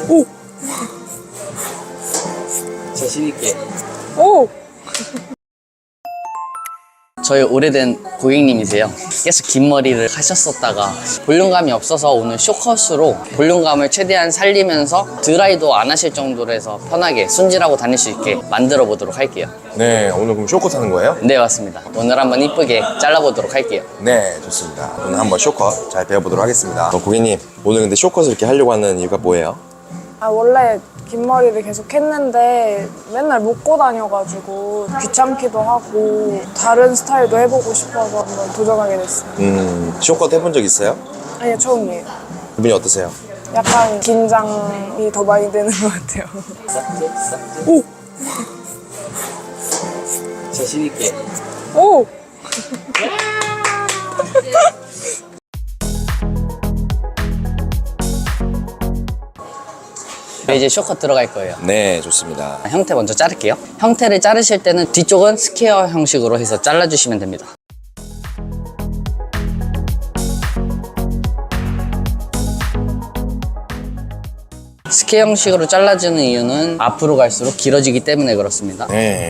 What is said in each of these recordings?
오! 자신있게. 오! 저희 오래된 고객님이세요. 계속 긴 머리를 하셨었다가 볼륨감이 없어서 오늘 쇼컷으로 볼륨감을 최대한 살리면서 드라이도 안 하실 정도로 해서 편하게 손질하고 다닐 수 있게 만들어 보도록 할게요. 네, 오늘 그럼 쇼컷 하는 거예요? 네, 맞습니다. 오늘 한번 이쁘게 잘라보도록 할게요. 네, 좋습니다. 오늘 한번 쇼컷 잘 배워보도록 하겠습니다. 고객님, 오늘 근데 쇼컷을 이렇게 하려고 하는 이유가 뭐예요? 원래 긴 머리를 계속 했는데 맨날 묶고 다녀가지고 귀찮기도 하고 다른 스타일도 해보고 싶어서 한번 도전하게 됐어요. 쇼컷 해본 적 있어요? 아니요, 처음이에요. 기분이 어떠세요? 약간 긴장이 더 많이 되는 것 같아요. 오! 자신있게. 오! 이제 쇼컷 들어갈 거예요. 네, 좋습니다. 형태 먼저 자를게요. 형태를 자르실 때는 뒤쪽은 스퀘어 형식으로 해서 잘라주시면 됩니다. 스퀘어 형식으로 잘라주는 이유는 앞으로 갈수록 길어지기 때문에 그렇습니다. 네.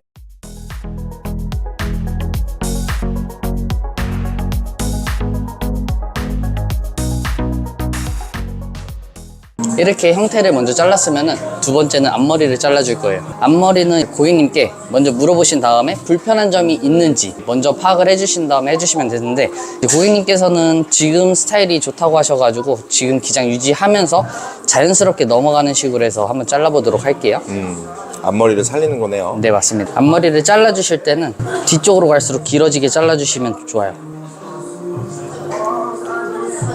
이렇게 형태를 먼저 잘랐으면 두 번째는 앞머리를 잘라줄 거예요. 앞머리는 고객님께 먼저 물어보신 다음에 불편한 점이 있는지 먼저 파악을 해주신 다음에 해주시면 되는데, 고객님께서는 지금 스타일이 좋다고 하셔가지고 지금 기장 유지하면서 자연스럽게 넘어가는 식으로 해서 한번 잘라보도록 할게요. 앞머리를 살리는 거네요. 네, 맞습니다. 앞머리를 잘라주실 때는 뒤쪽으로 갈수록 길어지게 잘라주시면 좋아요.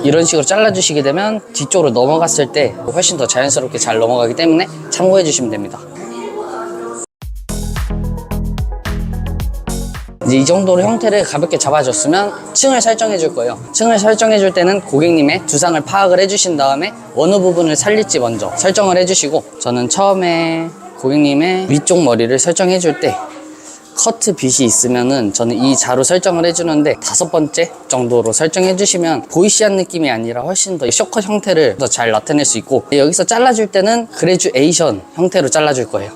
이런 식으로 잘라주시게 되면 뒤쪽으로 넘어갔을 때 훨씬 더 자연스럽게 잘 넘어가기 때문에 참고해 주시면 됩니다. 이제 이 정도로 형태를 가볍게 잡아줬으면 층을 설정해 줄 거예요. 층을 설정해 줄 때는 고객님의 두상을 파악을 해주신 다음에 어느 부분을 살릴지 먼저 설정을 해주시고, 저는 처음에 고객님의 위쪽 머리를 설정해 줄 때 커트 빗이 있으면은 저는 이 자로 설정을 해주는데 5번째 정도로 설정해 주시면 보이시한 느낌이 아니라 훨씬 더 쇼컷 형태를 더 잘 나타낼 수 있고, 여기서 잘라줄 때는 그레듀에이션 형태로 잘라줄 거예요.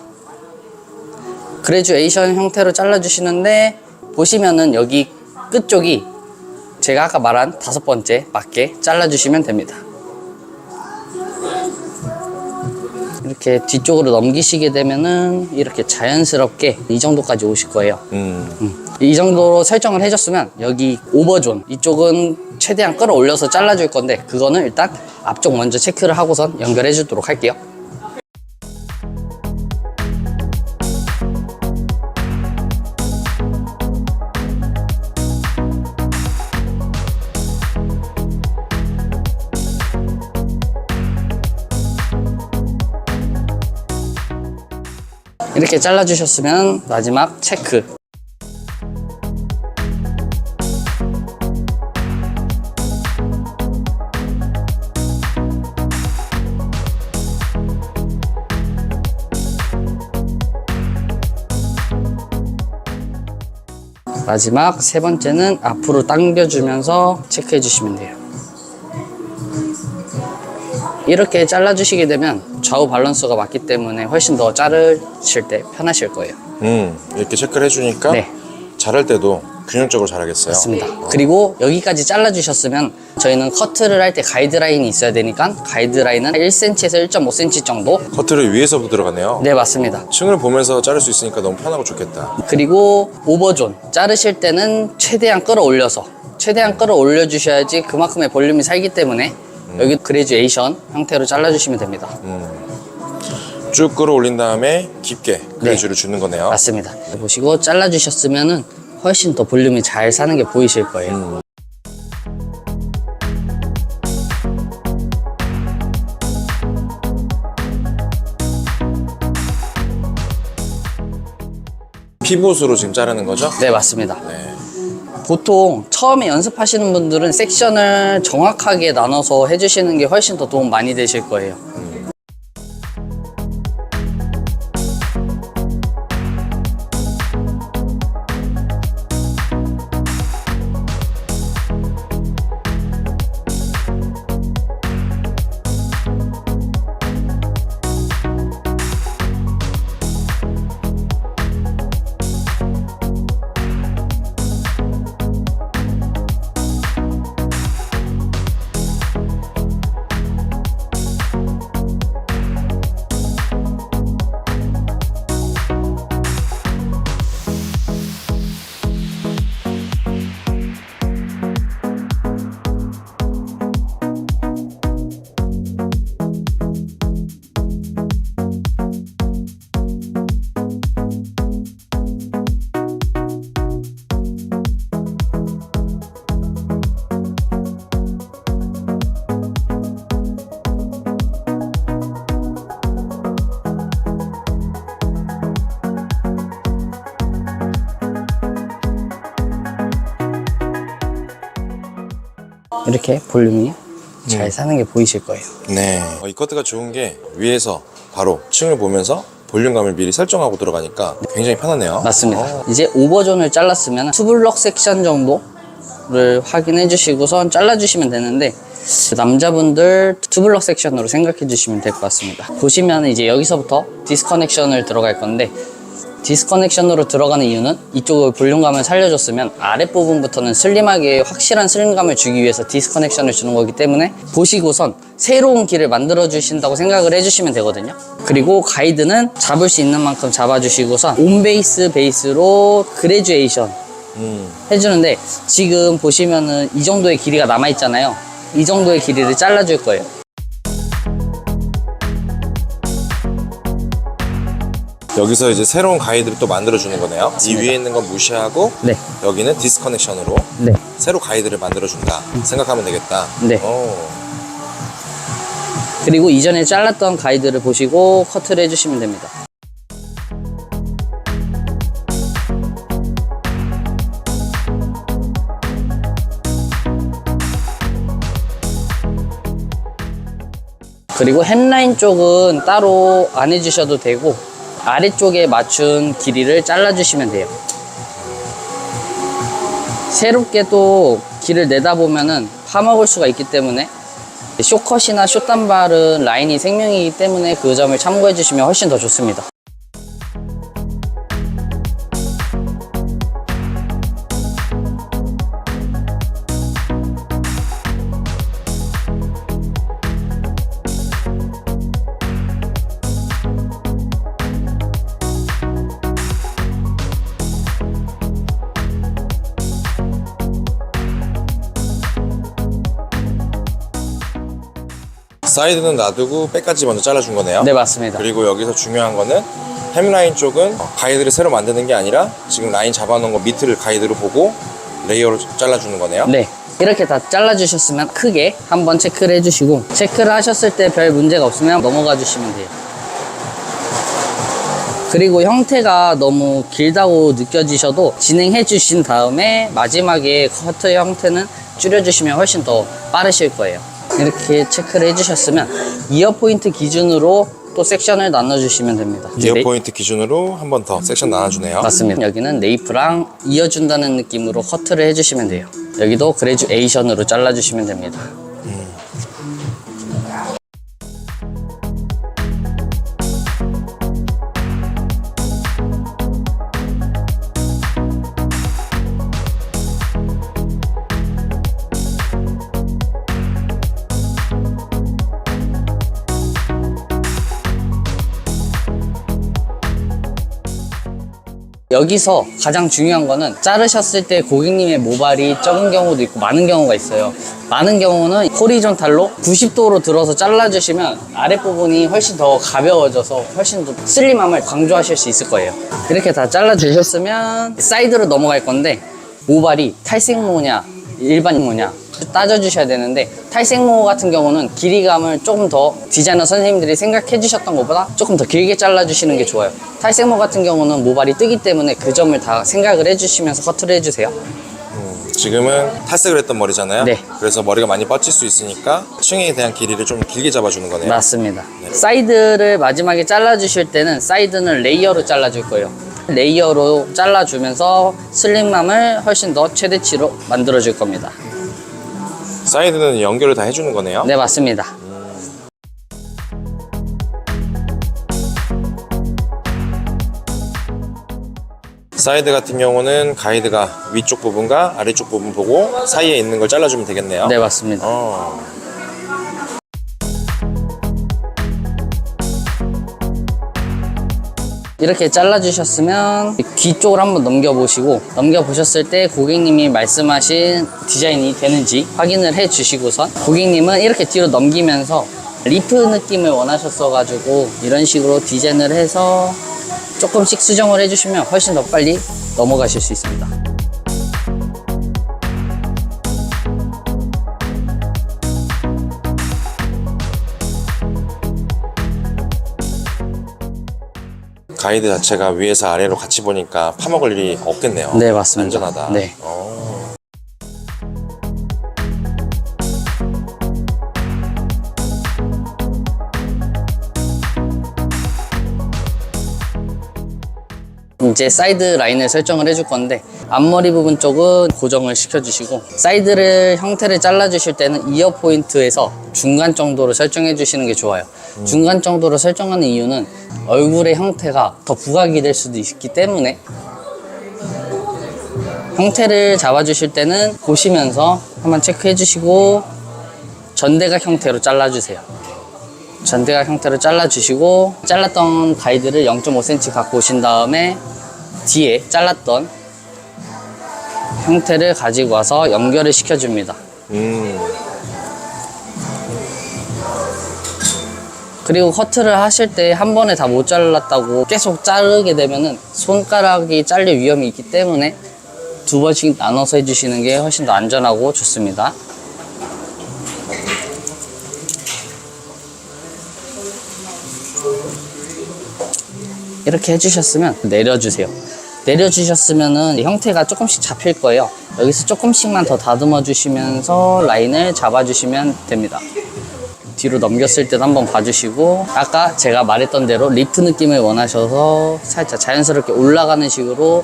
그레듀에이션 형태로 잘라주시는데 보시면은 여기 끝쪽이 제가 아까 말한 5번째 맞게 잘라주시면 됩니다. 이렇게 뒤쪽으로 넘기시게 되면은 이렇게 자연스럽게 이 정도까지 오실 거예요. 이 정도로 설정을 해줬으면 여기 오버존 이쪽은 최대한 끌어올려서 잘라줄 건데, 그거는 일단 앞쪽 먼저 체크를 하고선 연결해 주도록 할게요. 이렇게 잘라주셨으면 마지막 체크. 마지막 3번째는 앞으로 당겨주면서 체크해 주시면 돼요. 이렇게 잘라주시게 되면 좌우 밸런스가 맞기 때문에 훨씬 더 자르실 때 편하실 거예요. 이렇게 체크를 해주니까 네. 자를 때도 균형적으로 자라겠어요. 맞습니다. 그리고 여기까지 잘라주셨으면 저희는 커트를 할 때 가이드라인이 있어야 되니까 가이드라인은 1cm에서 1.5cm 정도. 커트를 위에서부터 들어가네요. 네, 맞습니다. 층을 보면서 자를 수 있으니까 너무 편하고 좋겠다. 그리고 오버존 자르실 때는 최대한 끌어올려 주셔야지 그만큼의 볼륨이 살기 때문에 여기 그레듀에이션 형태로 잘라주시면 됩니다. 쭉 끌어올린 다음에 깊게 그레듀를 주는 거네요. 맞습니다. 보시고 잘라주셨으면 훨씬 더 볼륨이 잘 사는 게 보이실 거예요. 피봇으로 지금 자르는 거죠? 네, 맞습니다. 네. 보통 처음에 연습하시는 분들은 섹션을 정확하게 나눠서 해주시는 게 훨씬 더 도움 많이 되실 거예요. 이렇게 볼륨이 잘 사는 게 보이실 거예요. 네. 이 커트가 좋은 게 위에서 바로 층을 보면서 볼륨감을 미리 설정하고 들어가니까 굉장히 편하네요. 맞습니다. 이제 오버존을 잘랐으면 투블럭 섹션 정도를 확인해 주시고선 잘라주시면 되는데 남자분들 투블럭 섹션으로 생각해 주시면 될 것 같습니다. 보시면 이제 여기서부터 디스커넥션을 들어갈 건데 디스커넥션으로 들어가는 이유는 이쪽을 볼륨감을 살려줬으면 아랫부분부터는 슬림하게 확실한 슬림감을 주기 위해서 디스커넥션을 주는 거기 때문에 보시고선 새로운 길을 만들어 주신다고 생각을 해주시면 되거든요. 그리고 가이드는 잡을 수 있는 만큼 잡아주시고선 온베이스 베이스로 그레듀에이션 해주는데 지금 보시면은 이 정도의 길이가 남아있잖아요. 이 정도의 길이를 잘라줄 거예요. 여기서 이제 새로운 가이드를 또 만들어주는 거네요. 이 위에 있는 건 무시하고 네. 여기는 디스커넥션으로 네. 새로 가이드를 만들어준다 생각하면 되겠다. 네. 오. 그리고 이전에 잘랐던 가이드를 보시고 커트를 해주시면 됩니다. 그리고 햄라인 쪽은 따로 안 해주셔도 되고 아래쪽에 맞춘 길이를 잘라주시면 돼요. 새롭게 또 길을 내다 보면은 파먹을 수가 있기 때문에 쇼컷이나 숏단발은 라인이 생명이기 때문에 그 점을 참고해 주시면 훨씬 더 좋습니다. 사이드는 놔두고 백까지 먼저 잘라준 거네요. 네, 맞습니다. 그리고 여기서 중요한 거는 햄라인 쪽은 가이드를 새로 만드는 게 아니라 지금 라인 잡아놓은 거 밑을 가이드로 보고 레이어로 잘라주는 거네요. 네, 이렇게 다 잘라주셨으면 크게 한번 체크를 해주시고 체크를 하셨을 때 별 문제가 없으면 넘어가 주시면 돼요. 그리고 형태가 너무 길다고 느껴지셔도 진행해 주신 다음에 마지막에 커트 형태는 줄여주시면 훨씬 더 빠르실 거예요. 이렇게 체크를 해주셨으면 이어 포인트 기준으로 또 섹션을 나눠주시면 됩니다. 이어 포인트 기준으로 한 번 더 섹션 나눠주네요. 맞습니다. 여기는 네이프랑 이어준다는 느낌으로 커트를 해주시면 돼요. 여기도 그레듀에이션으로 잘라주시면 됩니다. 여기서 가장 중요한 거는 자르셨을 때 고객님의 모발이 적은 경우도 있고 많은 경우가 있어요. 많은 경우는 호리존탈로 90도로 들어서 잘라주시면 아랫부분이 훨씬 더 가벼워져서 훨씬 더 슬림함을 강조하실 수 있을 거예요. 이렇게 다 잘라주셨으면 사이드로 넘어갈 건데 모발이 탈색모냐 일반모냐 따져주셔야 되는데 탈색모 같은 경우는 길이감을 조금 더 디자이너 선생님들이 생각해 주셨던 것보다 조금 더 길게 잘라주시는 게 좋아요. 탈색모 같은 경우는 모발이 뜨기 때문에 그 점을 다 생각을 해주시면서 커트를 해주세요. 지금은 탈색을 했던 머리잖아요. 네. 그래서 머리가 많이 뻗칠 수 있으니까 층에 대한 길이를 좀 길게 잡아주는 거네요. 맞습니다. 사이드를 마지막에 잘라주실 때는 사이드는 레이어로 잘라줄 거예요. 레이어로 잘라주면서 슬림함을 훨씬 더 최대치로 만들어줄 겁니다. 사이드는 연결을 다 해주는 거네요. 네, 맞습니다. 사이드 같은 경우는 가이드가 위쪽 부분과 아래쪽 부분 보고 사이에 있는 걸 잘라주면 되겠네요. 네, 맞습니다. 이렇게 잘라주셨으면 뒤쪽을 한번 넘겨보셨을 때 고객님이 말씀하신 디자인이 되는지 확인을 해주시고선 고객님은 이렇게 뒤로 넘기면서 리프 느낌을 원하셨어가지고 이런 식으로 디자인을 해서 조금씩 수정을 해주시면 훨씬 더 빨리 넘어가실 수 있습니다. 가이드 자체가 위에서 아래로 같이 보니까 파먹을 일이 없겠네요. 네, 맞습니다. 안전하다. 네. 이제 사이드 라인을 설정을 해줄 건데 앞머리 부분 쪽은 고정을 시켜주시고 사이드를 형태를 잘라주실 때는 이어 포인트에서 중간 정도로 설정해 주시는 게 좋아요. 중간 정도로 설정하는 이유는 얼굴의 형태가 더 부각이 될 수도 있기 때문에 형태를 잡아주실 때는 보시면서 한번 체크해 주시고 전대각 형태로 잘라주세요. 전대각 형태로 잘라주시고 잘랐던 가이드를 0.5cm 갖고 오신 다음에 뒤에 잘랐던 형태를 가지고 와서 연결을 시켜줍니다. 그리고 커트를 하실 때 한 번에 다 못 잘랐다고 계속 자르게 되면은 손가락이 잘릴 위험이 있기 때문에 두 번씩 나눠서 해주시는 게 훨씬 더 안전하고 좋습니다. 이렇게 해주셨으면 내려주세요. 내려주셨으면은 형태가 조금씩 잡힐 거예요. 여기서 조금씩만 더 다듬어 주시면서 라인을 잡아주시면 됩니다. 뒤로 넘겼을 때도 한번 봐주시고 아까 제가 말했던 대로 리프 느낌을 원하셔서 살짝 자연스럽게 올라가는 식으로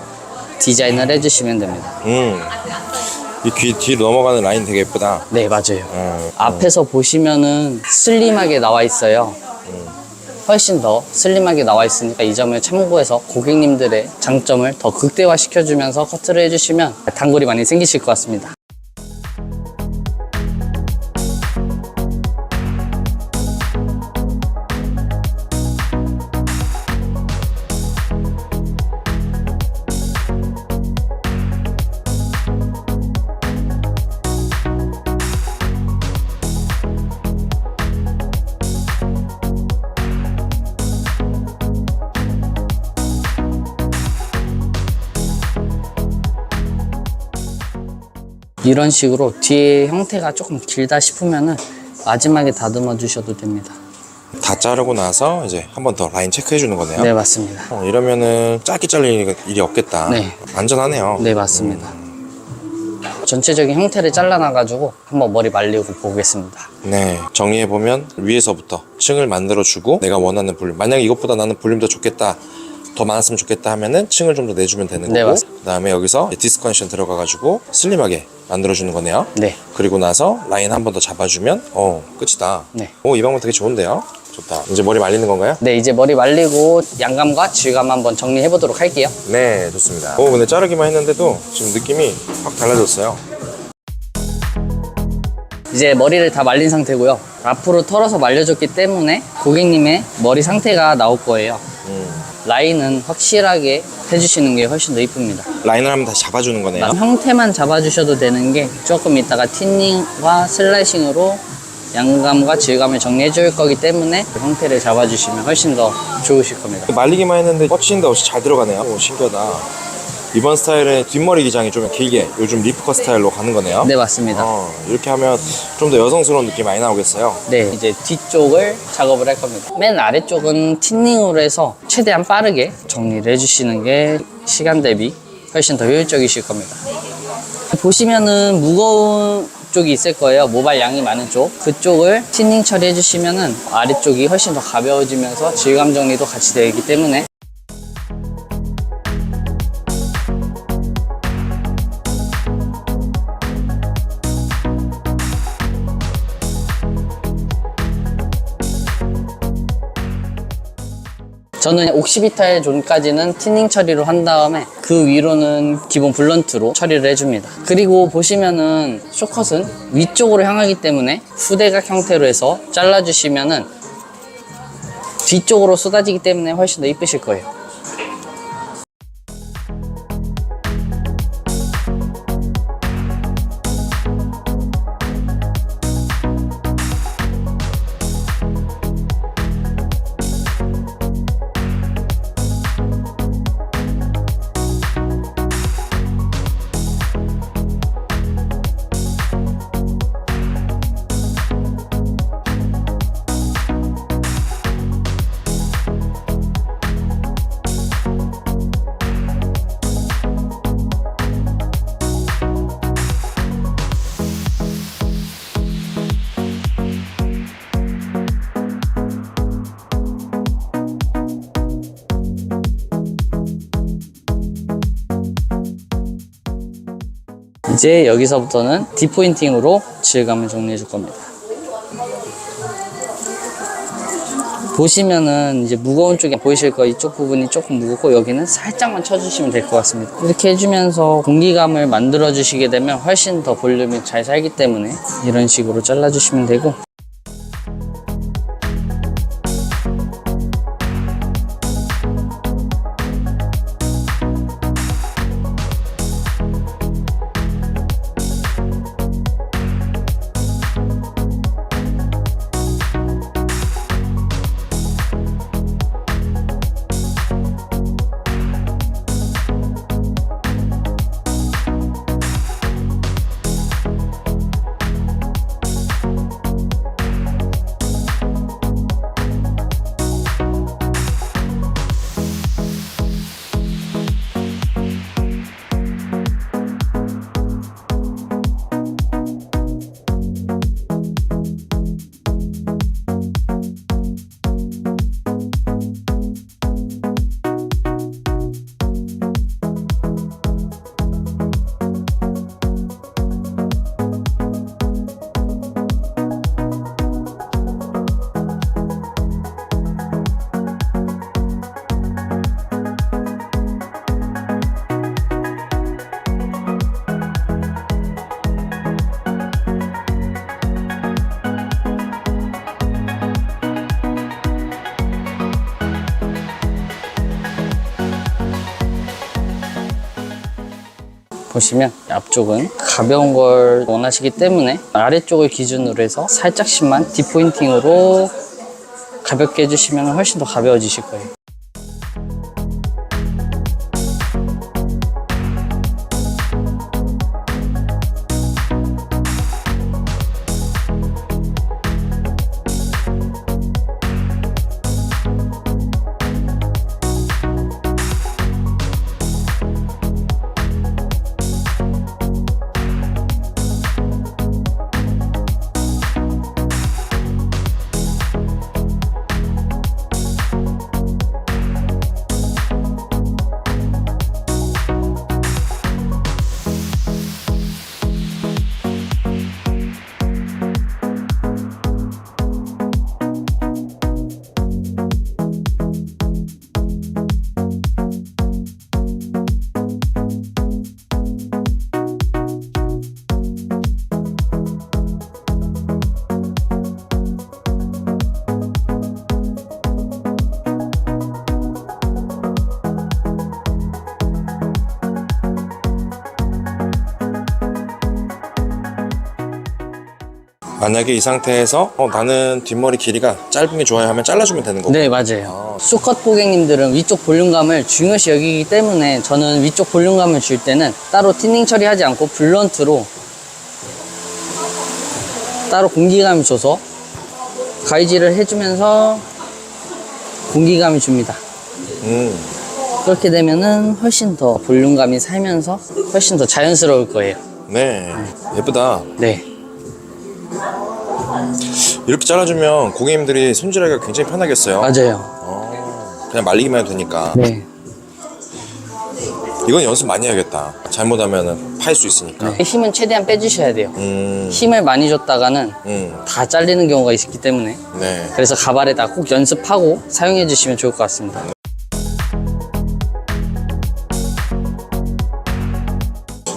디자인을 해주시면 됩니다. 이 귀 뒤로 넘어가는 라인 되게 예쁘다. 네, 맞아요. 앞에서 보시면은 슬림하게 나와 있어요. 훨씬 더 슬림하게 나와 있으니까 이 점을 참고해서 고객님들의 장점을 더 극대화 시켜주면서 커트를 해주시면 단골이 많이 생기실 것 같습니다. 이런 식으로 뒤에 형태가 조금 길다 싶으면은 마지막에 다듬어 주셔도 됩니다. 다 자르고 나서 이제 한 번 더 라인 체크해 주는 거네요. 네, 맞습니다. 이러면은 짧게 잘릴 일이 없겠다. 네. 안전하네요. 네, 맞습니다. 전체적인 형태를 잘라놔가지고 한번 머리 말리고 보겠습니다. 네, 정리해보면 위에서부터 층을 만들어주고 내가 원하는 볼륨, 만약에 이것보다 나는 볼륨 더 좋겠다, 더 많았으면 좋겠다 하면은 층을 좀 더 내주면 되는 거고, 네, 맞습니다. 그 다음에 여기서 디스크 컨디션 들어가가지고 슬림하게 만들어주는 거네요. 네. 그리고 나서 라인 한 번 더 잡아주면 끝이다. 네. 이 방법 되게 좋은데요. 좋다. 이제 머리 말리는 건가요? 네, 이제 머리 말리고 양감과 질감 한번 정리해 보도록 할게요. 네, 좋습니다. 근데 자르기만 했는데도 지금 느낌이 확 달라졌어요. 이제 머리를 다 말린 상태고요. 앞으로 털어서 말려줬기 때문에 고객님의 머리 상태가 나올 거예요. 라인은 확실하게 해주시는 게 훨씬 더 이쁩니다. 라인을 한번 다시 잡아주는 거네요. 형태만 잡아주셔도 되는 게 조금 이따가 틴닝과 슬라이싱으로 양감과 질감을 정리해 줄 거기 때문에 그 형태를 잡아주시면 훨씬 더 좋으실 겁니다. 말리기만 했는데 뻗치는데 없이 잘 들어가네요. 오, 신기하다. 이번 스타일은 뒷머리 기장이 좀 길게 요즘 리프컷 스타일로 가는 거네요. 네, 맞습니다. 이렇게 하면 좀 더 여성스러운 느낌이 많이 나오겠어요. 네, 이제 뒤쪽을 작업을 할 겁니다. 맨 아래쪽은 틴닝으로 해서 최대한 빠르게 정리를 해주시는 게 시간 대비 훨씬 더 효율적이실 겁니다. 보시면은 무거운 쪽이 있을 거예요. 모발 양이 많은 쪽. 그쪽을 틴닝 처리해 주시면은 아래쪽이 훨씬 더 가벼워지면서 질감 정리도 같이 되기 때문에 저는 옥시비탈 존까지는 틴닝 처리로 한 다음에 그 위로는 기본 블런트로 처리를 해줍니다. 그리고 보시면은 쇼컷은 위쪽으로 향하기 때문에 후대각 형태로 해서 잘라주시면은 뒤쪽으로 쏟아지기 때문에 훨씬 더 이쁘실 거예요. 이제 여기서부터는 딥포인팅으로 질감을 정리해 줄 겁니다. 보시면은 이제 무거운 쪽에 보이실 거 이쪽 부분이 조금 무겁고 여기는 살짝만 쳐주시면 될 것 같습니다. 이렇게 해주면서 공기감을 만들어 주시게 되면 훨씬 더 볼륨이 잘 살기 때문에 이런 식으로 잘라주시면 되고, 보시면 앞쪽은 가벼운 걸 원하시기 때문에 아래쪽을 기준으로 해서 살짝씩만 딥포인팅으로 가볍게 해주시면 훨씬 더 가벼워지실 거예요. 만약에 이 상태에서 나는 뒷머리 길이가 짧은 게 좋아요 하면 잘라주면 되는 거고. 네, 맞아요. 수컷 고객님들은 위쪽 볼륨감을 중요시 여기기 때문에 저는 위쪽 볼륨감을 줄 때는 따로 티닝 처리하지 않고 블런트로 따로 공기감을 줘서 가위질을 해주면서 공기감을 줍니다. 그렇게 되면은 훨씬 더 볼륨감이 살면서 훨씬 더 자연스러울 거예요. 네, 예쁘다. 네. 이렇게 잘라주면 고객님들이 손질하기가 굉장히 편하겠어요. 맞아요. 그냥 말리기만 해도 되니까. 네. 이건 연습 많이 해야겠다. 잘못하면 파일 수 있으니까. 힘은 최대한 빼주셔야 돼요. 힘을 많이 줬다가는 다 잘리는 경우가 있기 때문에. 네. 그래서 가발에다 꼭 연습하고 사용해 주시면 좋을 것 같습니다.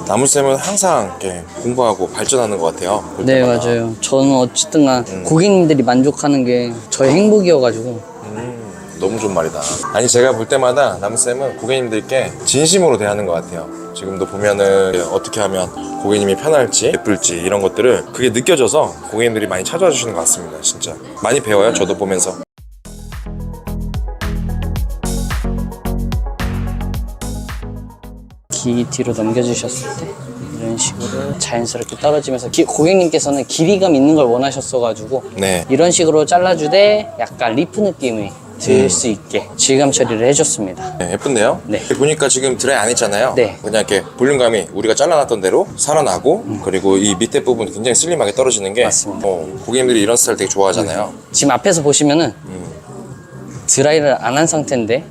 나무쌤은 항상 이렇게 공부하고 발전하는 것 같아요. 볼 네, 때마다. 맞아요. 저는 어쨌든 간 고객님들이 만족하는 게 저의 행복이어가지고. 너무 좋은 말이다. 아니, 제가 볼 때마다 나무쌤은 고객님들께 진심으로 대하는 것 같아요. 지금도 보면은 어떻게 하면 고객님이 편할지 예쁠지 이런 것들을 그게 느껴져서 고객님들이 많이 찾아와 주시는 것 같습니다. 진짜 많이 배워요, 저도 보면서. 귀 뒤로 넘겨주셨을 때 이런 식으로 자연스럽게 떨어지면서 고객님께서는 길이감 있는 걸 원하셨어가지고 네. 이런 식으로 잘라주되 약간 리프 느낌이 들 수 있게 질감 처리를 해줬습니다. 네, 예쁜데요? 네. 보니까 지금 드라이 안 했잖아요. 네. 그냥 이렇게 볼륨감이 우리가 잘라놨던 대로 살아나고 그리고 이 밑에 부분이 굉장히 슬림하게 떨어지는 게 맞습니다. 고객님들이 이런 스타일 되게 좋아하잖아요. 지금 앞에서 보시면은 드라이를 안 한 상태인데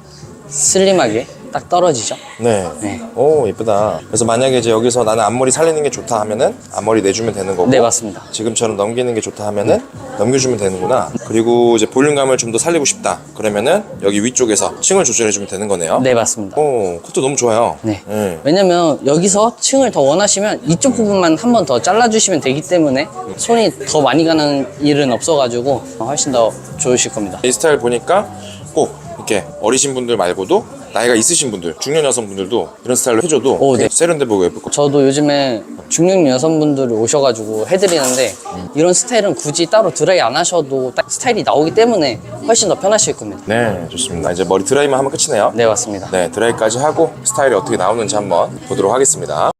슬림하게 딱 떨어지죠. 네. 네. 오, 예쁘다. 그래서 만약에 이제 여기서 나는 앞머리 살리는 게 좋다 하면은 앞머리 내주면 되는 거고. 네, 맞습니다. 지금처럼 넘기는 게 좋다 하면은 넘겨주면 되는구나. 그리고 이제 볼륨감을 좀 더 살리고 싶다. 그러면은 여기 위쪽에서 층을 조절해주면 되는 거네요. 네, 맞습니다. 오, 그것도 너무 좋아요. 네. 왜냐면 여기서 층을 더 원하시면 이쪽 부분만 한 번 더 잘라주시면 되기 때문에 손이 더 많이 가는 일은 없어가지고 훨씬 더 좋으실 겁니다. 이 스타일 보니까 꼭 이렇게 어리신 분들 말고도 나이가 있으신 분들, 중년 여성분들도 이런 스타일로 해줘도 오, 네. 세련돼 보고 예쁠 것 같아요. 저도 요즘에 중년 여성분들이 오셔가지고 해드리는데 이런 스타일은 굳이 따로 드라이 안 하셔도 딱 스타일이 나오기 때문에 훨씬 더 편하실 겁니다. 네, 좋습니다. 이제 머리 드라이만 하면 끝이네요. 네, 맞습니다. 네, 드라이까지 하고 스타일이 어떻게 나오는지 한번 보도록 하겠습니다.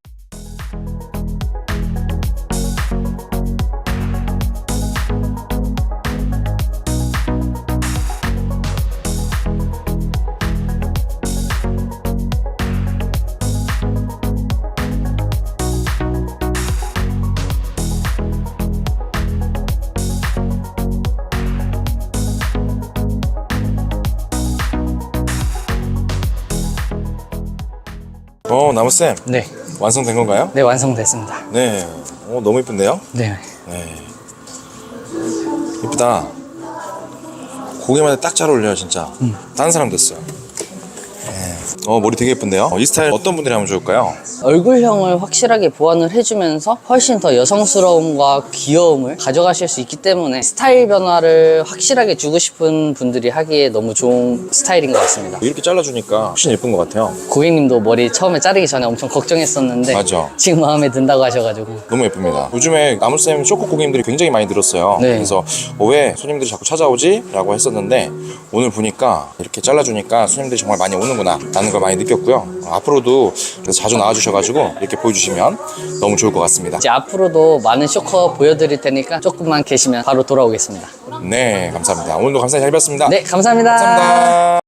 나무쌤, 네. 완성된 건가요? 네, 완성됐습니다. 네. 너무 예쁜데요? 네. 네. 예쁘다. 고개만에 딱 잘 어울려요, 진짜. 다른 사람 됐어요. 네. 머리 되게 예쁜데요? 이 스타일 어떤 분들이 하면 좋을까요? 얼굴형을 확실하게 보완을 해주면서 훨씬 더 여성스러움과 귀여움을 가져가실 수 있기 때문에 스타일 변화를 확실하게 주고 싶은 분들이 하기에 너무 좋은 스타일인 것 같습니다. 이렇게 잘라주니까 훨씬 예쁜 것 같아요. 고객님도 머리 처음에 자르기 전에 엄청 걱정했었는데 맞아. 지금 마음에 든다고 하셔가지고 너무 예쁩니다. 요즘에 나무쌤 쇼코 고객님들이 굉장히 많이 늘었어요. 네. 그래서 왜 손님들이 자꾸 찾아오지? 라고 했었는데 오늘 보니까 이렇게 잘라주니까 손님들이 정말 많이 오는구나 라는 걸 많이 느꼈고요. 앞으로도 그래서 자주 나와주셔가지고 이렇게 보여주시면 너무 좋을 것 같습니다. 이제 앞으로도 많은 쇼커 보여드릴 테니까 조금만 계시면 바로 돌아오겠습니다. 네, 감사합니다. 오늘도 감사히 잘 봤습니다. 네, 감사합니다. 감사합니다.